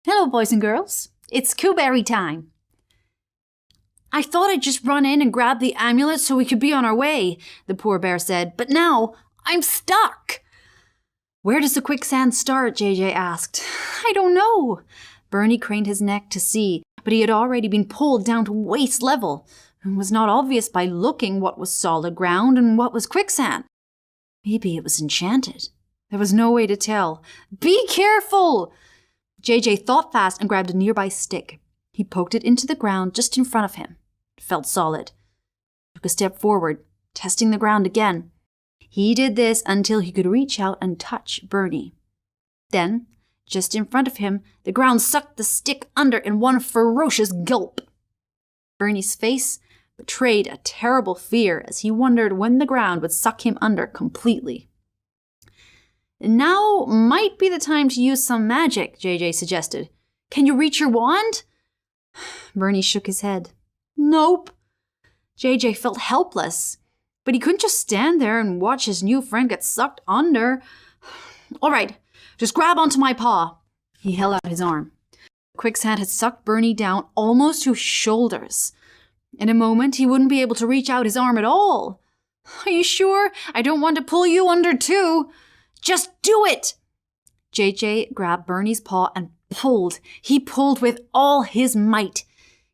Hello, boys and girls. It's Cooberry time. I thought I'd just run in and grab the amulet so we could be on our way, the poor bear said, but now I'm stuck. Where does the quicksand start? JJ asked. I don't know. Bernie craned his neck to see, but he had already been pulled down to waist level. It was not obvious by looking what was solid ground and what was quicksand. Maybe it was enchanted. There was no way to tell. Be careful! JJ thought fast and grabbed a nearby stick. He poked it into the ground just in front of him. It felt solid. Took a step forward, testing the ground again. He did this until he could reach out and touch Bernie. Then, just in front of him, the ground sucked the stick under in one ferocious gulp. Bernie's face betrayed a terrible fear as he wondered when the ground would suck him under completely. Now might be the time to use some magic, JJ suggested. Can you reach your wand? Bernie shook his head. Nope. JJ felt helpless, but he couldn't just stand there and watch his new friend get sucked under. All right, just grab onto my paw. He held out his arm. Quicksand had sucked Bernie down almost to his shoulders. In a moment, he wouldn't be able to reach out his arm at all. Are you sure? I don't want to pull you under too. Just do it! JJ grabbed Bernie's paw and pulled. He pulled with all his might.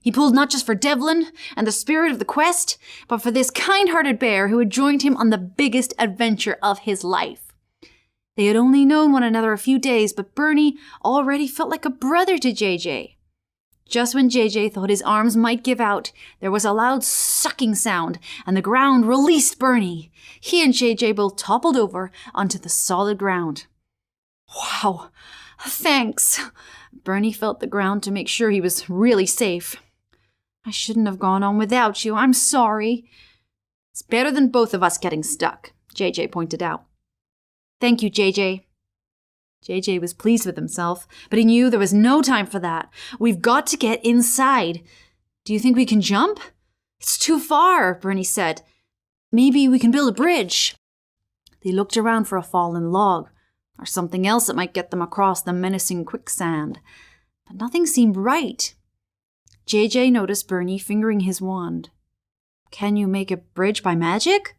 He pulled not just for Devlin and the spirit of the quest, but for this kind-hearted bear who had joined him on the biggest adventure of his life. They had only known one another a few days, but Bernie already felt like a brother to JJ. Just when JJ thought his arms might give out, there was a loud sucking sound, and the ground released Bernie. He and JJ both toppled over onto the solid ground. Wow, thanks. Bernie felt the ground to make sure he was really safe. I shouldn't have gone on without you. I'm sorry. It's better than both of us getting stuck, JJ pointed out. Thank you, JJ. JJ was pleased with himself, but he knew there was no time for that. We've got to get inside. Do you think we can jump? It's too far, Bernie said. Maybe we can build a bridge. They looked around for a fallen log, or something else that might get them across the menacing quicksand. But nothing seemed right. JJ noticed Bernie fingering his wand. Can you make a bridge by magic?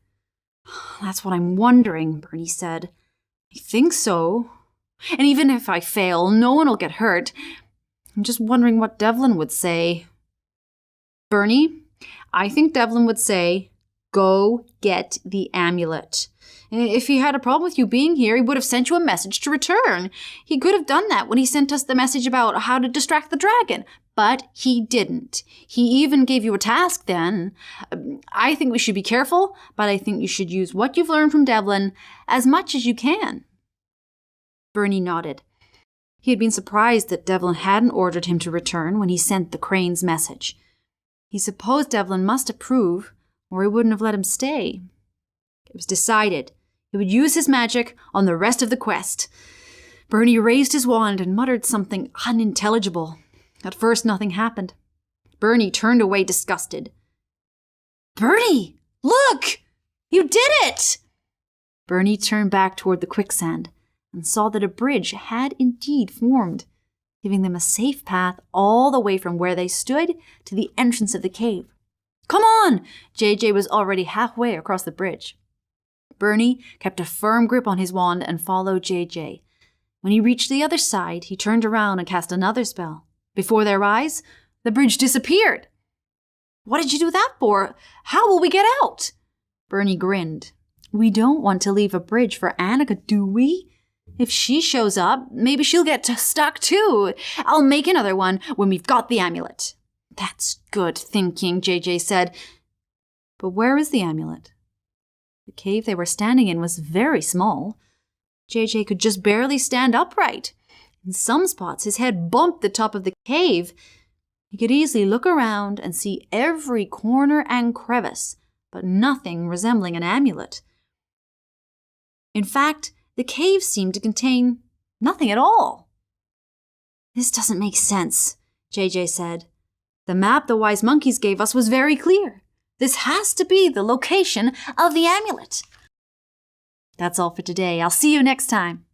That's what I'm wondering, Bernie said. I think so. And even if I fail, no one will get hurt. I'm just wondering what Devlin would say. Bernie, I think Devlin would say, go get the amulet. If he had a problem with you being here, he would have sent you a message to return. He could have done that when he sent us the message about how to distract the dragon. But he didn't. He even gave you a task then. I think we should be careful, but I think you should use what you've learned from Devlin as much as you can. Bernie nodded. He had been surprised that Devlin hadn't ordered him to return when he sent the crane's message. He supposed Devlin must approve, or he wouldn't have let him stay. It was decided he would use his magic on the rest of the quest. Bernie raised his wand and muttered something unintelligible. At first, nothing happened. Bernie turned away disgusted. Bernie, look! You did it! Bernie turned back toward the quicksand and saw that a bridge had indeed formed, giving them a safe path all the way from where they stood to the entrance of the cave. Come on! JJ was already halfway across the bridge. Bernie kept a firm grip on his wand and followed JJ. When he reached the other side, he turned around and cast another spell. Before their eyes, the bridge disappeared. What did you do that for? How will we get out? Bernie grinned. We don't want to leave a bridge for Annika, do we? If she shows up, maybe she'll get stuck too. I'll make another one when we've got the amulet. That's good thinking, JJ said. But where is the amulet? The cave they were standing in was very small. JJ could just barely stand upright. In some spots, his head bumped the top of the cave. He could easily look around and see every corner and crevice, but nothing resembling an amulet. In fact, the cave seemed to contain nothing at all. This doesn't make sense, JJ said. The map the wise monkeys gave us was very clear. This has to be the location of the amulet. That's all for today. I'll see you next time.